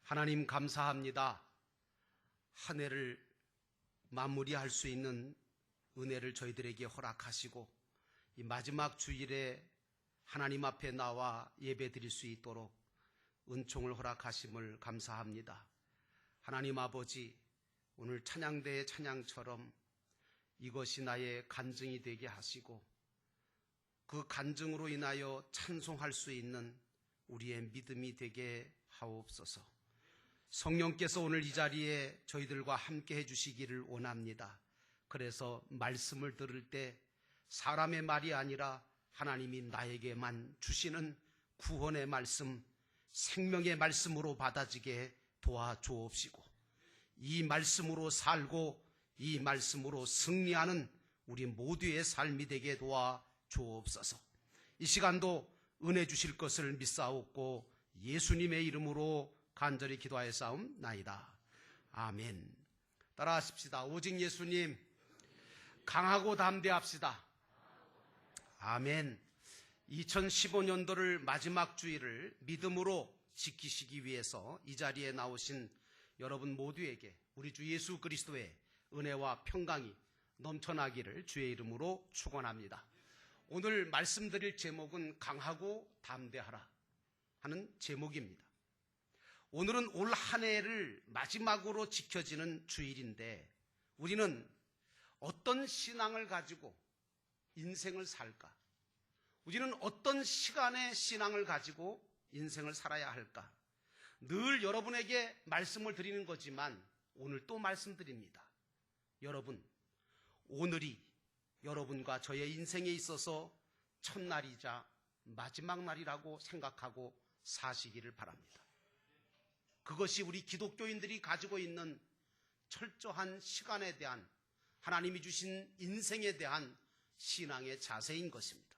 하나님 감사합니다. 한 해를 마무리할 수 있는 은혜를 저희들에게 허락하시고 이 마지막 주일에 하나님 앞에 나와 예배 드릴 수 있도록 은총을 허락하심을 감사합니다. 하나님 아버지, 오늘 찬양대의 찬양처럼 이것이 나의 간증이 되게 하시고 그 간증으로 인하여 찬송할 수 있는 우리의 믿음이 되게 하옵소서. 성령께서 오늘 이 자리에 저희들과 함께 해주시기를 원합니다. 그래서 말씀을 들을 때 사람의 말이 아니라 하나님이 나에게만 주시는 구원의 말씀, 생명의 말씀으로 받아지게 도와주옵시고 이 말씀으로 살고 이 말씀으로 승리하는 우리 모두의 삶이 되게 도와주옵소서. 이 시간도 은혜 주실 것을 믿사옵고 예수님의 이름으로 간절히 기도하여 싸움나이다. 아멘. 따라하십시다. 오직 예수님, 강하고 담대합시다. 아멘. 2015년도를 마지막 주일을 믿음으로 지키시기 위해서 이 자리에 나오신 여러분 모두에게 우리 주 예수 그리스도의 은혜와 평강이 넘쳐나기를 주의 이름으로 축원합니다. 오늘 말씀드릴 제목은 강하고 담대하라 하는 제목입니다. 오늘은 올 한 해를 마지막으로 지켜지는 주일인데 우리는 어떤 신앙을 가지고 인생을 살까? 우리는 어떤 시간의 신앙을 가지고 인생을 살아야 할까? 늘 여러분에게 말씀을 드리는 거지만 오늘 또 말씀드립니다. 여러분, 오늘이 여러분과 저의 인생에 있어서 첫날이자 마지막 날이라고 생각하고 사시기를 바랍니다. 그것이 우리 기독교인들이 가지고 있는 철저한 시간에 대한 하나님이 주신 인생에 대한 신앙의 자세인 것입니다.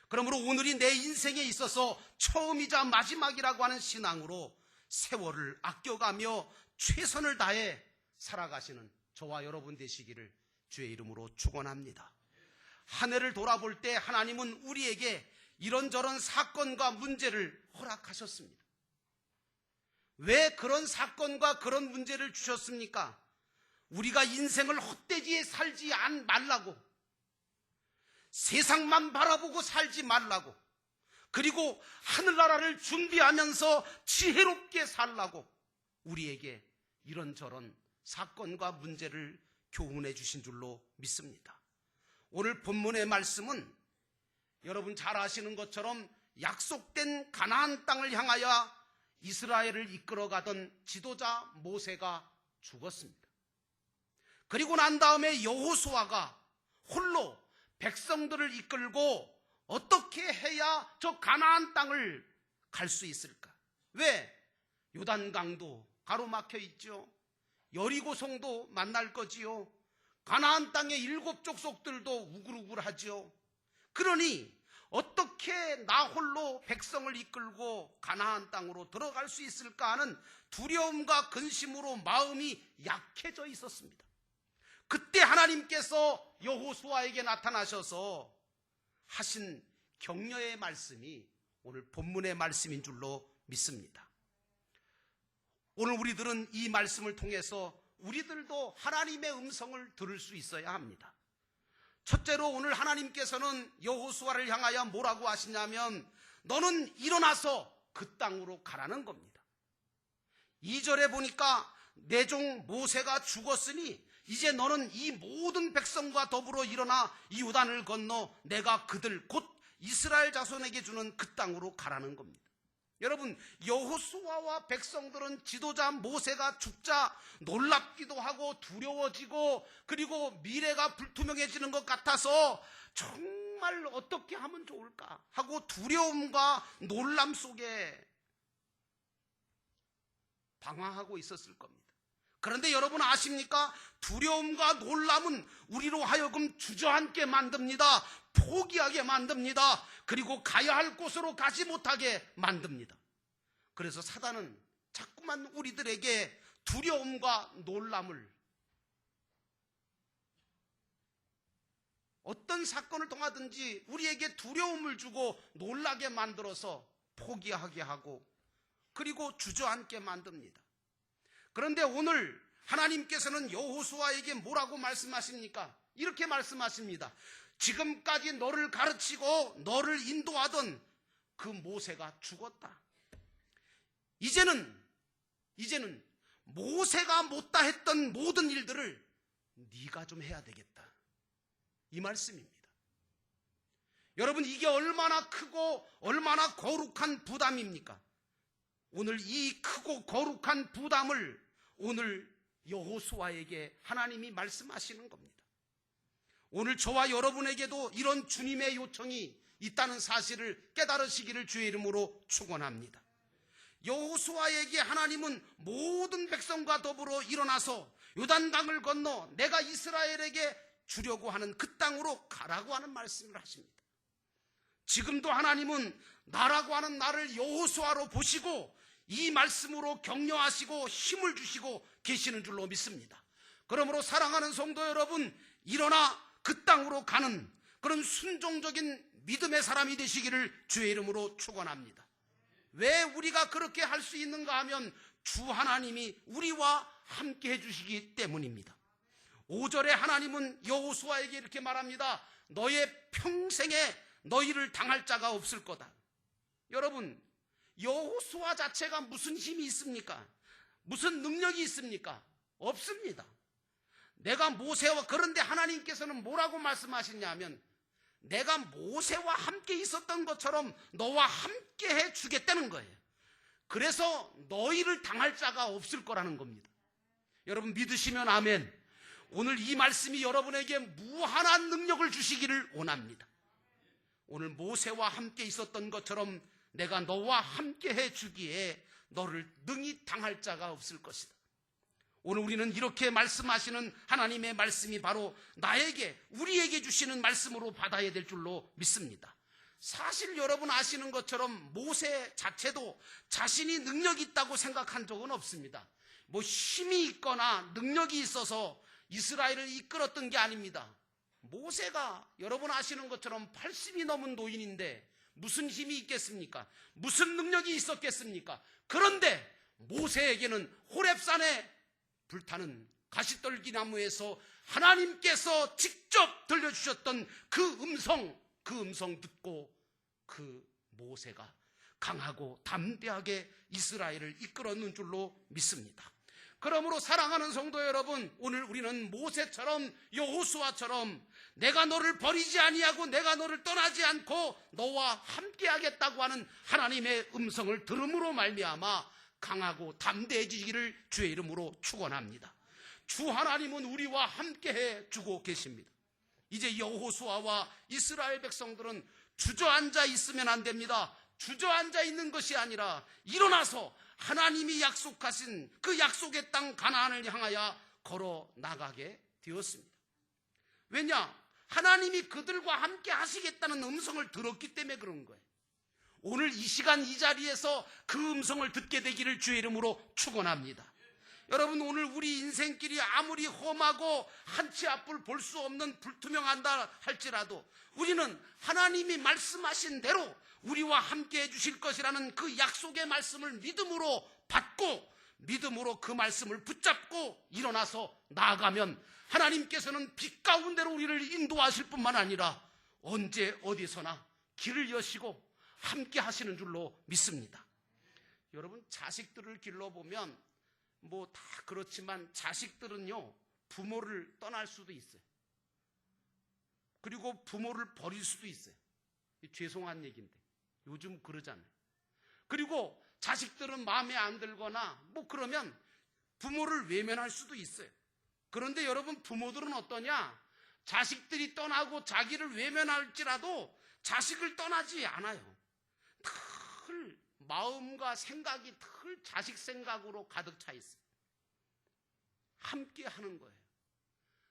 그러므로 오늘이 내 인생에 있어서 처음이자 마지막이라고 하는 신앙으로 세월을 아껴가며 최선을 다해 살아가시는 저와 여러분 되시기를 주의 이름으로 축원합니다. 한 해를 돌아볼 때 하나님은 우리에게 이런저런 사건과 문제를 허락하셨습니다. 왜 그런 사건과 그런 문제를 주셨습니까? 우리가 인생을 헛되게 살지 말라고, 세상만 바라보고 살지 말라고, 그리고 하늘나라를 준비하면서 지혜롭게 살라고 우리에게 이런저런 사건과 문제를 교훈해 주신 줄로 믿습니다. 오늘 본문의 말씀은 여러분 잘 아시는 것처럼 약속된 가나안 땅을 향하여 이스라엘을 이끌어가던 지도자 모세가 죽었습니다. 그리고 난 다음에 여호수아가 홀로 백성들을 이끌고 어떻게 해야 저 가나안 땅을 갈 수 있을까? 왜? 요단강도 가로막혀 있죠. 여리고성도 만날 거지요. 가나안 땅의 7 족속들도 우글우글하죠. 그러니 어떻게 나 홀로 백성을 이끌고 가나안 땅으로 들어갈 수 있을까 하는 두려움과 근심으로 마음이 약해져 있었습니다. 그때 하나님께서 여호수아에게 나타나셔서 하신 격려의 말씀이 오늘 본문의 말씀인 줄로 믿습니다. 오늘 우리들은 이 말씀을 통해서 우리들도 하나님의 음성을 들을 수 있어야 합니다. 첫째로 오늘 하나님께서는 여호수아를 향하여 뭐라고 하시냐면 너는 일어나서 그 땅으로 가라는 겁니다. 2절에 보니까 내 종 모세가 죽었으니 이제 너는 이 모든 백성과 더불어 일어나 이 요단을 건너 내가 그들 곧 이스라엘 자손에게 주는 그 땅으로 가라는 겁니다. 여러분, 여호수아와 백성들은 지도자 모세가 죽자 놀랍기도 하고 두려워지고 그리고 미래가 불투명해지는 것 같아서 정말 어떻게 하면 좋을까 하고 두려움과 놀람 속에 방황하고 있었을 겁니다. 그런데 여러분 아십니까? 두려움과 놀람은 우리로 하여금 주저앉게 만듭니다. 포기하게 만듭니다. 그리고 가야 할 곳으로 가지 못하게 만듭니다. 그래서 사단은 자꾸만 우리들에게 두려움과 놀람을 어떤 사건을 통하든지 우리에게 두려움을 주고 놀라게 만들어서 포기하게 하고 그리고 주저앉게 만듭니다. 그런데 오늘 하나님께서는 여호수아에게 뭐라고 말씀하십니까? 이렇게 말씀하십니다. 지금까지 너를 가르치고 너를 인도하던 그 모세가 죽었다. 이제는 모세가 못다 했던 모든 일들을 네가 좀 해야 되겠다. 이 말씀입니다. 여러분, 이게 얼마나 크고 얼마나 거룩한 부담입니까? 오늘 이 크고 거룩한 부담을 오늘 여호수아에게 하나님이 말씀하시는 겁니다. 오늘 저와 여러분에게도 이런 주님의 요청이 있다는 사실을 깨달으시기를 주의 이름으로 축원합니다. 여호수아에게 하나님은 모든 백성과 더불어 일어나서 요단강을 건너 내가 이스라엘에게 주려고 하는 그 땅으로 가라고 하는 말씀을 하십니다. 지금도 하나님은 나라고 하는 나를 여호수아로 보시고 이 말씀으로 격려하시고 힘을 주시고 계시는 줄로 믿습니다. 그러므로 사랑하는 성도 여러분, 일어나 그 땅으로 가는 그런 순종적인 믿음의 사람이 되시기를 주의 이름으로 축원합니다. 왜 우리가 그렇게 할 수 있는가 하면 주 하나님이 우리와 함께 해주시기 때문입니다. 5절에 하나님은 여호수아에게 이렇게 말합니다. 너의 평생에 너희를 당할 자가 없을 거다. 여러분, 여호수아 자체가 무슨 힘이 있습니까? 무슨 능력이 있습니까? 없습니다. 내가 모세와, 그런데 하나님께서는 뭐라고 말씀하시냐면 내가 모세와 함께 있었던 것처럼 너와 함께 해주겠다는 거예요. 그래서 너희를 당할 자가 없을 거라는 겁니다. 여러분 믿으시면 아멘. 오늘 이 말씀이 여러분에게 무한한 능력을 주시기를 원합니다. 오늘 모세와 함께 있었던 것처럼 내가 너와 함께 해주기에 너를 능히 당할 자가 없을 것이다. 오늘 우리는 이렇게 말씀하시는 하나님의 말씀이 바로 나에게, 우리에게 주시는 말씀으로 받아야 될 줄로 믿습니다. 사실 여러분 아시는 것처럼 모세 자체도 자신이 능력이 있다고 생각한 적은 없습니다. 뭐 힘이 있거나 능력이 있어서 이스라엘을 이끌었던 게 아닙니다. 모세가 여러분 아시는 것처럼 80이 넘은 노인인데 무슨 힘이 있겠습니까? 무슨 능력이 있었겠습니까? 그런데 모세에게는 호렙산에 불타는 가시떨기 나무에서 하나님께서 직접 들려주셨던 그 음성 듣고 그 모세가 강하고 담대하게 이스라엘을 이끌었는 줄로 믿습니다. 그러므로 사랑하는 성도 여러분, 오늘 우리는 모세처럼 여호수아처럼 내가 너를 버리지 아니하고 내가 너를 떠나지 않고 너와 함께 하겠다고 하는 하나님의 음성을 들음으로 말미암아 강하고 담대해지기를 주의 이름으로 축원합니다. 주 하나님은 우리와 함께해 주고 계십니다. 이제 여호수아와 이스라엘 백성들은 주저앉아 있으면 안 됩니다. 주저앉아 있는 것이 아니라 일어나서 하나님이 약속하신 그 약속의 땅 가나안을 향하여 걸어 나가게 되었습니다. 왜냐? 하나님이 그들과 함께 하시겠다는 음성을 들었기 때문에 그런 거예요. 오늘 이 시간 이 자리에서 그 음성을 듣게 되기를 주의 이름으로 축원합니다. 여러분, 오늘 우리 인생길이 아무리 험하고 한치 앞을 볼 수 없는 불투명한다 할지라도 우리는 하나님이 말씀하신 대로 우리와 함께 해주실 것이라는 그 약속의 말씀을 믿음으로 받고 믿음으로 그 말씀을 붙잡고 일어나서 나아가면 하나님께서는 빛 가운데로 우리를 인도하실 뿐만 아니라 언제 어디서나 길을 여시고 함께 하시는 줄로 믿습니다. 여러분, 자식들을 길러보면 뭐 다 그렇지만 자식들은요, 부모를 떠날 수도 있어요. 그리고 부모를 버릴 수도 있어요. 죄송한 얘기인데 요즘 그러잖아요. 그리고 자식들은 마음에 안 들거나 뭐 그러면 부모를 외면할 수도 있어요. 그런데 여러분, 부모들은 어떠냐? 자식들이 떠나고 자기를 외면할지라도 자식을 떠나지 않아요. 늘 마음과 생각이 늘 자식 생각으로 가득 차 있어요. 함께 하는 거예요.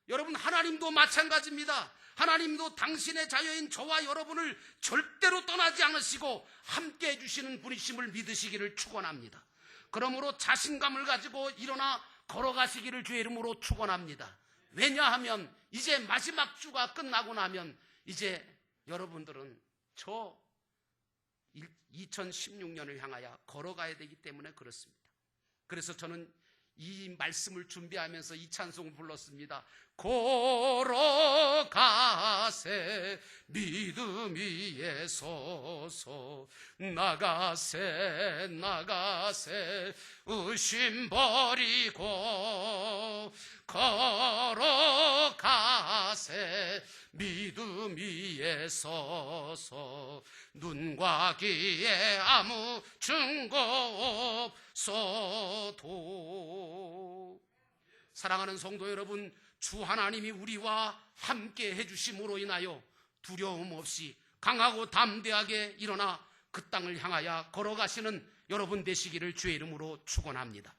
여러분, 하나님도 마찬가지입니다. 하나님도 당신의 자녀인 저와 여러분을 절대로 떠나지 않으시고 함께 해주시는 분이심을 믿으시기를 축원합니다. 그러므로 자신감을 가지고 일어나 걸어가시기를 주의 이름으로 축원합니다. 왜냐하면 이제 마지막 주가 끝나고 나면 이제 여러분들은 저 2016년을 향하여 걸어가야 되기 때문에 그렇습니다. 그래서 저는 이 말씀을 준비하면서 이 찬송을 불렀습니다. 걸어가세 믿음 위에 서서 나가세 나가세 의심 버리고 걸어가세 믿음 위에 서서 눈과 귀에 아무 증거 없어도 사랑하는 성도 여러분, 주 하나님이 우리와 함께 해주심으로 인하여 두려움 없이 강하고 담대하게 일어나 그 땅을 향하여 걸어가시는 여러분 되시기를 주의 이름으로 축원합니다.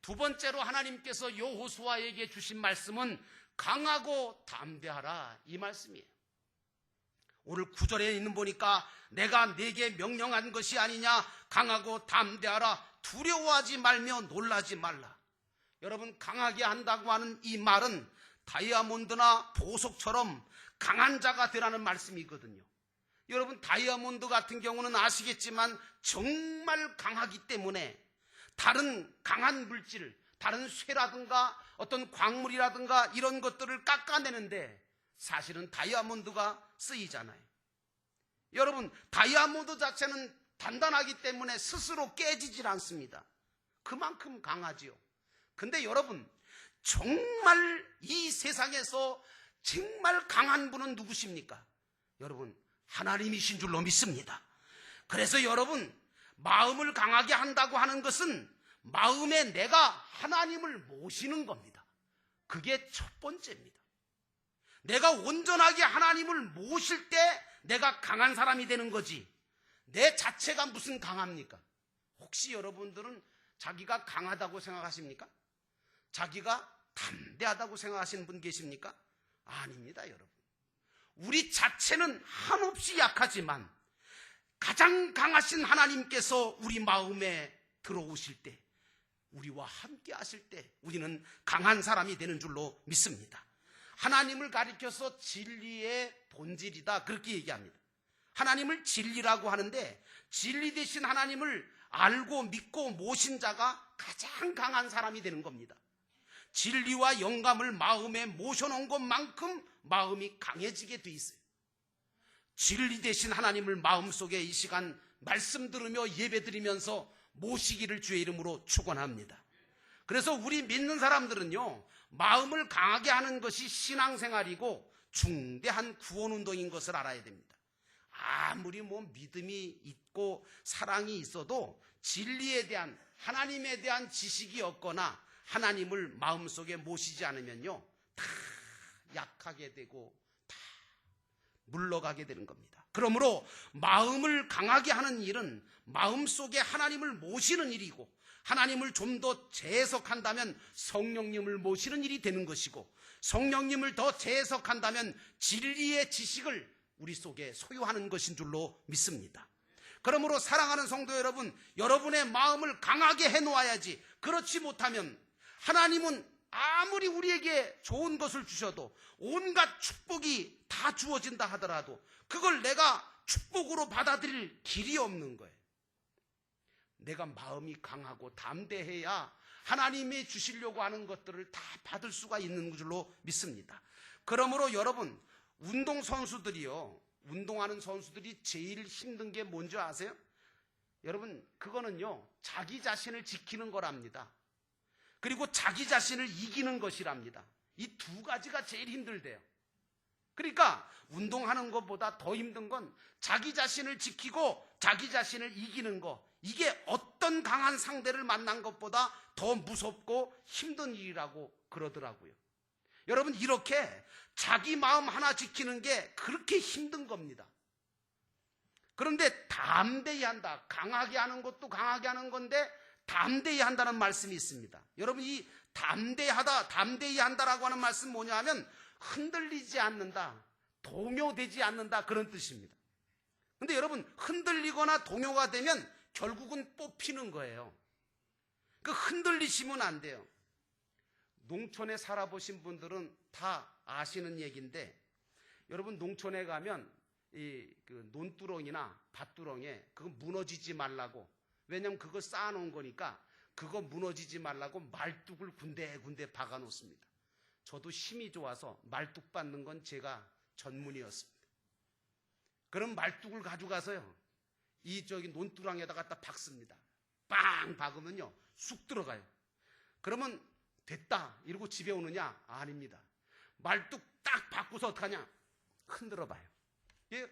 두 번째로 하나님께서 여호수아에게 주신 말씀은 강하고 담대하라, 이 말씀이에요. 오늘 9절에 있는 보니까 내가 네게 명령한 것이 아니냐, 강하고 담대하라, 두려워하지 말며 놀라지 말라. 여러분, 강하게 한다고 하는 이 말은 다이아몬드나 보석처럼 강한 자가 되라는 말씀이거든요. 여러분, 다이아몬드 같은 경우는 아시겠지만 정말 강하기 때문에 다른 강한 물질, 다른 쇠라든가 어떤 광물이라든가 이런 것들을 깎아내는데 사실은 다이아몬드가 쓰이잖아요. 여러분, 다이아몬드 자체는 단단하기 때문에 스스로 깨지질 않습니다. 그만큼 강하지요. 근데 여러분, 정말 이 세상에서 정말 강한 분은 누구십니까? 여러분, 하나님이신 줄로 믿습니다. 그래서 여러분, 마음을 강하게 한다고 하는 것은 마음에 내가 하나님을 모시는 겁니다. 그게 첫 번째입니다. 내가 온전하게 하나님을 모실 때 내가 강한 사람이 되는 거지, 내 자체가 무슨 강합니까? 혹시 여러분들은 자기가 강하다고 생각하십니까? 자기가 담대하다고 생각하시는 분 계십니까? 아닙니다, 여러분. 우리 자체는 한없이 약하지만 가장 강하신 하나님께서 우리 마음에 들어오실 때, 우리와 함께 하실 때 우리는 강한 사람이 되는 줄로 믿습니다. 하나님을 가리켜서 진리의 본질이다, 그렇게 얘기합니다. 하나님을 진리라고 하는데 진리 되신 하나님을 알고 믿고 모신 자가 가장 강한 사람이 되는 겁니다. 진리와 영감을 마음에 모셔놓은 것만큼 마음이 강해지게 돼 있어요. 진리 되신 하나님을 마음속에 이 시간 말씀 들으며 예배 드리면서 모시기를 주의 이름으로 축원합니다. 그래서 우리 믿는 사람들은요, 마음을 강하게 하는 것이 신앙생활이고 중대한 구원운동인 것을 알아야 됩니다. 아무리 믿음이 있고 사랑이 있어도 진리에 대한, 하나님에 대한 지식이 없거나 하나님을 마음속에 모시지 않으면요, 다 약하게 되고 다 물러가게 되는 겁니다. 그러므로 마음을 강하게 하는 일은 마음속에 하나님을 모시는 일이고, 하나님을 좀 더 재해석한다면 성령님을 모시는 일이 되는 것이고, 성령님을 더 재해석한다면 진리의 지식을 우리 속에 소유하는 것인 줄로 믿습니다. 그러므로 사랑하는 성도 여러분, 여러분의 마음을 강하게 해놓아야지. 그렇지 못하면 하나님은 아무리 우리에게 좋은 것을 주셔도, 온갖 축복이 다 주어진다 하더라도 그걸 내가 축복으로 받아들일 길이 없는 거예요. 내가 마음이 강하고 담대해야 하나님이 주시려고 하는 것들을 다 받을 수가 있는 줄로 믿습니다. 그러므로 여러분, 운동선수들이요, 운동하는 선수들이 제일 힘든 게 뭔지 아세요? 여러분, 그거는요, 자기 자신을 지키는 거랍니다. 그리고 자기 자신을 이기는 것이랍니다. 이 두 가지가 제일 힘들대요. 그러니까 운동하는 것보다 더 힘든 건 자기 자신을 지키고 자기 자신을 이기는 거, 이게 어떤 강한 상대를 만난 것보다 더 무섭고 힘든 일이라고 그러더라고요. 여러분, 이렇게 자기 마음 하나 지키는 게 그렇게 힘든 겁니다. 그런데 담대히 한다, 강하게 하는 것도 강하게 하는 건데 담대히 한다는 말씀이 있습니다. 여러분, 이 담대하다, 담대히 한다라고 하는 말씀 뭐냐 하면 흔들리지 않는다, 동요되지 않는다, 그런 뜻입니다. 근데 여러분, 흔들리거나 동요가 되면 결국은 뽑히는 거예요. 그 흔들리시면 안 돼요. 농촌에 살아보신 분들은 다 아시는 얘기인데, 여러분, 농촌에 가면 그 논두렁이나 밭두렁에 그거 무너지지 말라고, 왜냐면 그거 쌓아놓은 거니까 그거 무너지지 말라고 말뚝을 군데군데 박아 놓습니다. 저도 힘이 좋아서 말뚝 받는 건 제가 전문이었습니다. 그럼 말뚝을 가져가서요, 저기 논두렁에다가 갖다 박습니다. 빵 박으면요 쑥 들어가요. 그러면 됐다 이러고 집에 오느냐? 아닙니다. 말뚝 딱 박고서 어떡하냐? 흔들어 봐요.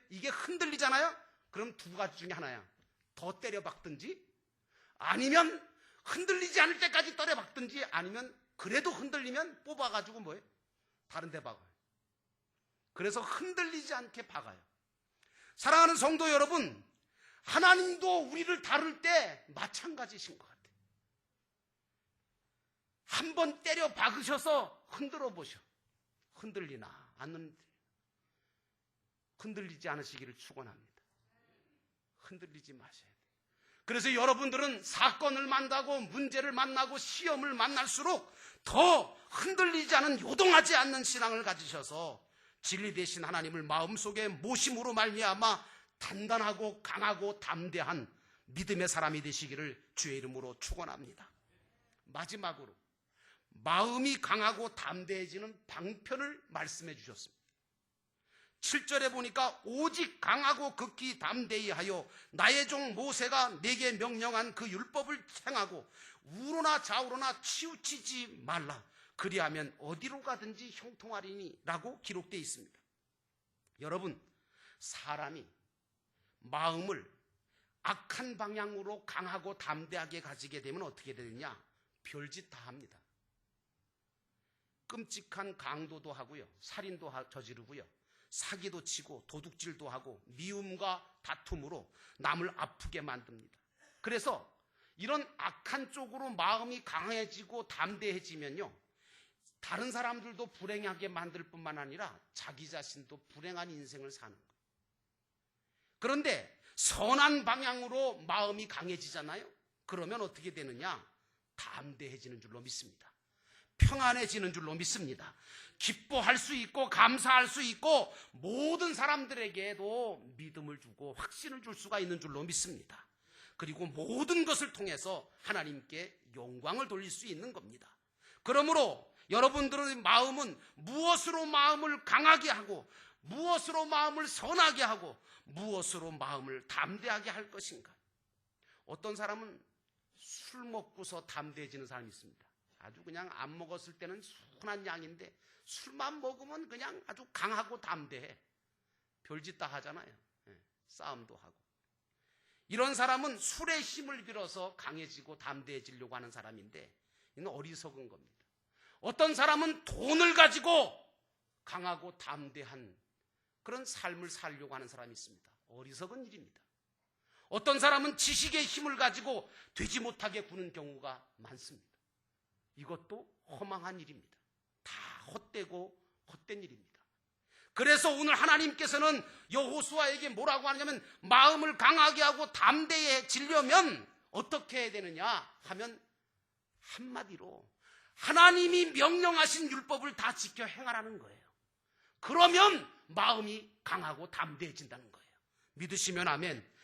이게 흔들리잖아요? 그럼 두 가지 중에 하나야. 더 때려 박든지, 아니면 흔들리지 않을 때까지 때려 박든지, 아니면 그래도 흔들리면 뽑아가지고 뭐예요? 다른 데 박아요. 그래서 흔들리지 않게 박아요. 사랑하는 성도 여러분, 하나님도 우리를 다룰 때 마찬가지신 것 같아요. 한번 때려 박으셔서 흔들어 보셔. 흔들리나 안 흔들리나. 흔들리지 않으시기를 축원합니다. 흔들리지 마셔야 돼요. 그래서 여러분들은 사건을 만나고 문제를 만나고 시험을 만날수록 더 흔들리지 않은, 요동하지 않는 신앙을 가지셔서 진리 되신 하나님을 마음속에 모심으로 말미암아 단단하고 강하고 담대한 믿음의 사람이 되시기를 주의 이름으로 축원합니다. 마지막으로 마음이 강하고 담대해지는 방편을 말씀해 주셨습니다. 7절에 보니까 오직 강하고 극히 담대히 하여 나의 종 모세가 내게 명령한 그 율법을 행하고 우로나 좌우로나 치우치지 말라. 그리하면 어디로 가든지 형통하리니 라고 기록되어 있습니다. 여러분, 사람이 마음을 악한 방향으로 강하고 담대하게 가지게 되면 어떻게 되느냐? 별짓 다 합니다. 끔찍한 강도도 하고요, 살인도 저지르고요, 사기도 치고 도둑질도 하고 미움과 다툼으로 남을 아프게 만듭니다. 그래서 이런 악한 쪽으로 마음이 강해지고 담대해지면요, 다른 사람들도 불행하게 만들 뿐만 아니라 자기 자신도 불행한 인생을 사는 거예요. 그런데 선한 방향으로 마음이 강해지잖아요. 그러면 어떻게 되느냐? 담대해지는 줄로 믿습니다. 평안해지는 줄로 믿습니다. 기뻐할 수 있고 감사할 수 있고 모든 사람들에게도 믿음을 주고 확신을 줄 수가 있는 줄로 믿습니다. 그리고 모든 것을 통해서 하나님께 영광을 돌릴 수 있는 겁니다. 그러므로 여러분들의 마음은 무엇으로 마음을 강하게 하고 무엇으로 마음을 선하게 하고 무엇으로 마음을 담대하게 할 것인가? 어떤 사람은 술 먹고서 담대해지는 사람이 있습니다. 아주 그냥 안 먹었을 때는 순한 양인데 술만 먹으면 그냥 아주 강하고 담대해. 별짓 다 하잖아요. 싸움도 하고. 이런 사람은 술의 힘을 빌어서 강해지고 담대해지려고 하는 사람인데 이건 어리석은 겁니다. 어떤 사람은 돈을 가지고 강하고 담대한 그런 삶을 살려고 하는 사람이 있습니다. 어리석은 일입니다. 어떤 사람은 지식의 힘을 가지고 되지 못하게 구는 경우가 많습니다. 이것도 허망한 일입니다. 다 헛되고 헛된 일입니다. 그래서 오늘 하나님께서는 여호수아에게 뭐라고 하냐면 마음을 강하게 하고 담대해지려면 어떻게 해야 되느냐 하면 한마디로 하나님이 명령하신 율법을 다 지켜 행하라는 거예요. 그러면 마음이 강하고 담대해진다는 거예요. 믿으시면 아멘.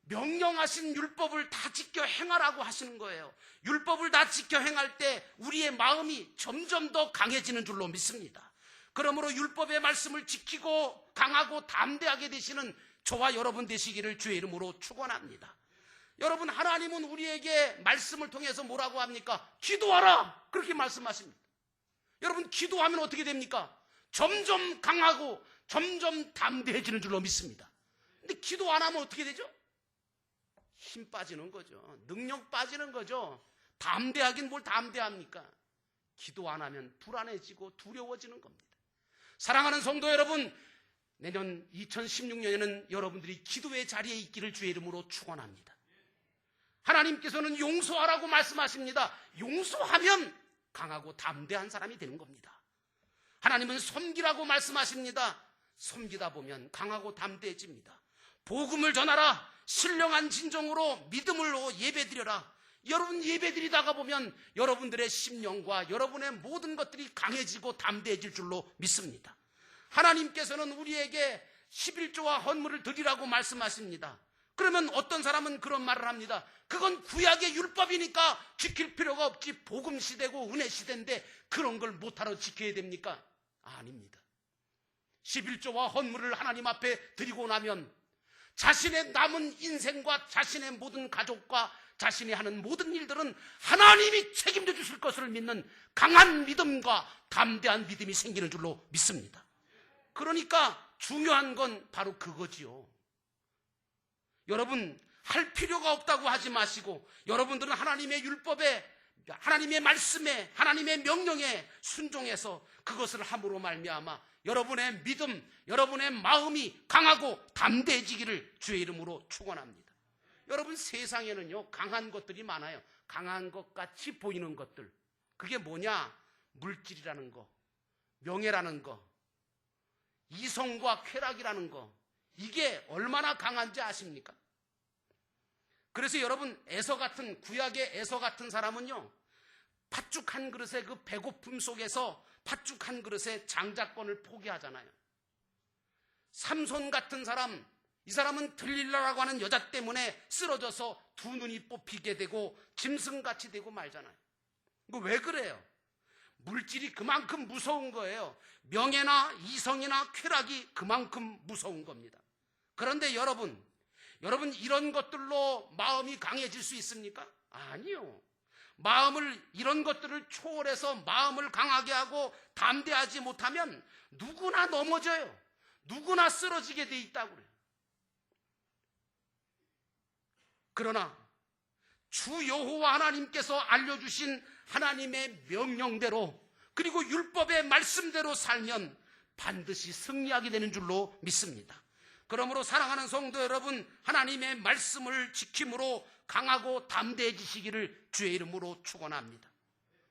명령하신 율법을 다 지켜 행하라고 하시는 거예요. 율법을 다 지켜 행할 때 우리의 마음이 점점 더 강해지는 줄로 믿습니다. 그러므로 율법의 말씀을 지키고 강하고 담대하게 되시는 저와 여러분 되시기를 주의 이름으로 축원합니다. 여러분, 하나님은 우리에게 말씀을 통해서 뭐라고 합니까? 기도하라! 그렇게 말씀하십니다. 여러분, 기도하면 어떻게 됩니까? 점점 강하고 점점 담대해지는 줄로 믿습니다. 근데 기도 안 하면 어떻게 되죠? 힘 빠지는 거죠. 능력 빠지는 거죠. 담대하긴 뭘 담대합니까? 기도 안 하면 불안해지고 두려워지는 겁니다. 사랑하는 성도 여러분, 내년 2016년에는 여러분들이 기도의 자리에 있기를 주의 이름으로 축원합니다. 하나님께서는 용서하라고 말씀하십니다. 용서하면 강하고 담대한 사람이 되는 겁니다. 하나님은 섬기라고 말씀하십니다. 섬기다 보면 강하고 담대해집니다. 복음을 전하라. 신령한 진정으로 믿음으로 예배드려라. 여러분 예배드리다가 보면 여러분들의 심령과 여러분의 모든 것들이 강해지고 담대해질 줄로 믿습니다. 하나님께서는 우리에게 11조와 헌물을 드리라고 말씀하십니다. 그러면 어떤 사람은 그런 말을 합니다. 그건 구약의 율법이니까 지킬 필요가 없지. 복음 시대고 은혜 시대인데 그런 걸 못하러 지켜야 됩니까? 아닙니다. 11조와 헌물을 하나님 앞에 드리고 나면 자신의 남은 인생과 자신의 모든 가족과 자신이 하는 모든 일들은 하나님이 책임져 주실 것을 믿는 강한 믿음과 담대한 믿음이 생기는 줄로 믿습니다. 그러니까 중요한 건 바로 그거지요. 여러분, 할 필요가 없다고 하지 마시고 여러분들은 하나님의 율법에, 하나님의 말씀에, 하나님의 명령에 순종해서 그것을 함으로 말미암아 여러분의 믿음, 여러분의 마음이 강하고 담대해지기를 주의 이름으로 축원합니다. 여러분, 세상에는요 강한 것들이 많아요. 강한 것 같이 보이는 것들. 그게 뭐냐? 물질이라는 거, 명예라는 거, 이성과 쾌락이라는 거. 이게 얼마나 강한지 아십니까? 그래서 여러분, 에서 같은, 구약의 에서 같은 사람은요 팥죽 한 그릇의 그 배고픔 속에서 팥죽 한 그릇의 장자권을 포기하잖아요. 삼손 같은 사람, 이 사람은 들릴라라고 하는 여자 때문에 쓰러져서 두 눈이 뽑히게 되고 짐승같이 되고 말잖아요. 이거 왜 그래요? 물질이 그만큼 무서운 거예요. 명예나 이성이나 쾌락이 그만큼 무서운 겁니다. 그런데 여러분 이런 것들로 마음이 강해질 수 있습니까? 아니요. 이런 것들을 초월해서 마음을 강하게 하고 담대하지 못하면 누구나 넘어져요. 누구나 쓰러지게 돼 있다고 그래요. 그러나 주 여호와 하나님께서 알려주신 하나님의 명령대로 그리고 율법의 말씀대로 살면 반드시 승리하게 되는 줄로 믿습니다. 그러므로 사랑하는 성도 여러분, 하나님의 말씀을 지킴으로 강하고 담대해지시기를 주의 이름으로 축원합니다.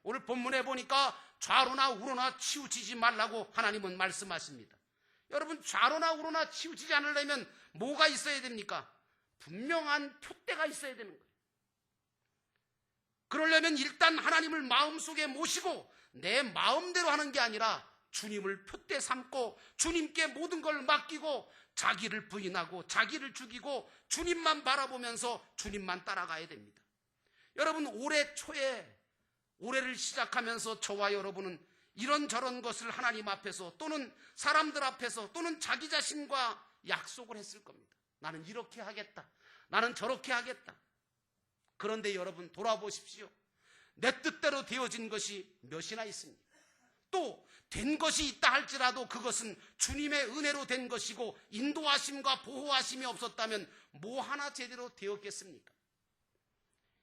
오늘 본문에 보니까 좌로나 우로나 치우치지 말라고 하나님은 말씀하십니다. 여러분, 좌로나 우로나 치우치지 않으려면 뭐가 있어야 됩니까? 분명한 표대가 있어야 되는 거예요. 그러려면 일단 하나님을 마음속에 모시고 내 마음대로 하는 게 아니라 주님을 표대 삼고 주님께 모든 걸 맡기고 자기를 부인하고 자기를 죽이고 주님만 바라보면서 주님만 따라가야 됩니다. 여러분, 올해 초에 올해를 시작하면서 저와 여러분은 이런저런 것을 하나님 앞에서 또는 사람들 앞에서 또는 자기 자신과 약속을 했을 겁니다. 나는 이렇게 하겠다. 나는 저렇게 하겠다. 그런데 여러분, 돌아보십시오. 내 뜻대로 되어진 것이 몇이나 있습니다. 또 된 것이 있다 할지라도 그것은 주님의 은혜로 된 것이고 인도하심과 보호하심이 없었다면 뭐 하나 제대로 되었겠습니까?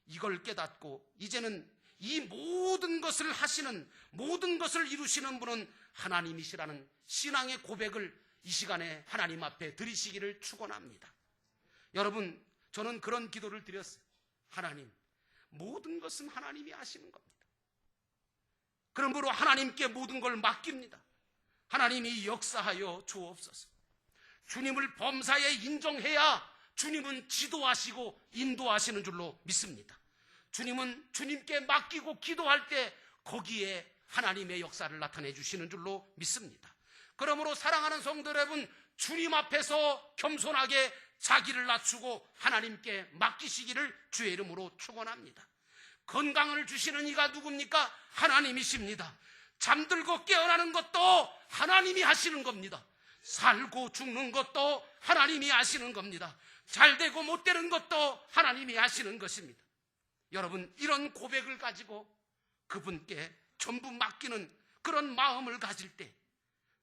이걸 깨닫고 이제는 이 모든 것을 하시는, 모든 것을 이루시는 분은 하나님이시라는 신앙의 고백을 이 시간에 하나님 앞에 드리시기를 축원합니다. 여러분, 저는 그런 기도를 드렸어요. 하나님, 모든 것은 하나님이 하시는 겁니다. 그러므로 하나님께 모든 걸 맡깁니다. 하나님이 역사하여 주옵소서. 주님을 범사에 인정해야 주님은 지도하시고 인도하시는 줄로 믿습니다. 주님은 주님께 맡기고 기도할 때 거기에 하나님의 역사를 나타내 주시는 줄로 믿습니다. 그러므로 사랑하는 성도 여러분, 주님 앞에서 겸손하게 자기를 낮추고 하나님께 맡기시기를 주의 이름으로 축원합니다. 건강을 주시는 이가 누굽니까? 하나님이십니다. 잠들고 깨어나는 것도 하나님이 하시는 겁니다. 살고 죽는 것도 하나님이 하시는 겁니다. 잘 되고 못 되는 것도 하나님이 하시는 것입니다. 여러분, 이런 고백을 가지고 그분께 전부 맡기는 그런 마음을 가질 때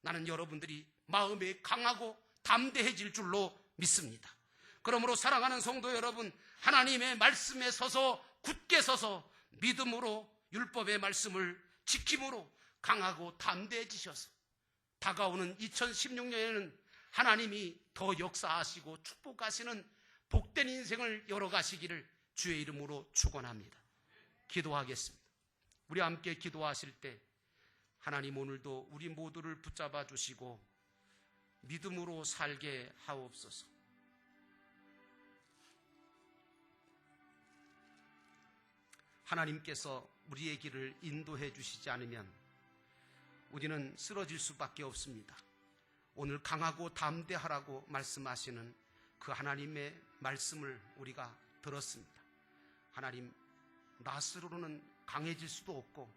나는 여러분들이 마음이 강하고 담대해질 줄로 믿습니다. 그러므로 사랑하는 성도 여러분, 하나님의 말씀에 서서 굳게 서서 믿음으로 율법의 말씀을 지킴으로 강하고 담대해지셔서 다가오는 2016년에는 하나님이 더 역사하시고 축복하시는 복된 인생을 열어가시기를 주의 이름으로 축원합니다. 기도하겠습니다. 우리 함께 기도하실 때 하나님, 오늘도 우리 모두를 붙잡아 주시고 믿음으로 살게 하옵소서. 하나님께서 우리의 길을 인도해 주시지 않으면 우리는 쓰러질 수밖에 없습니다. 오늘 강하고 담대하라고 말씀하시는 그 하나님의 말씀을 우리가 들었습니다. 하나님, 나 스스로는 강해질 수도 없고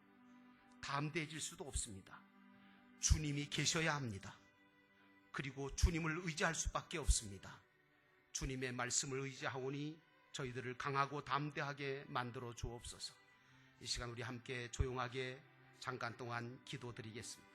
담대해질 수도 없습니다. 주님이 계셔야 합니다. 그리고 주님을 의지할 수밖에 없습니다. 주님의 말씀을 의지하오니 저희들을 강하고 담대하게 만들어 주옵소서. 이 시간 우리 함께 조용하게 잠깐 동안 기도드리겠습니다.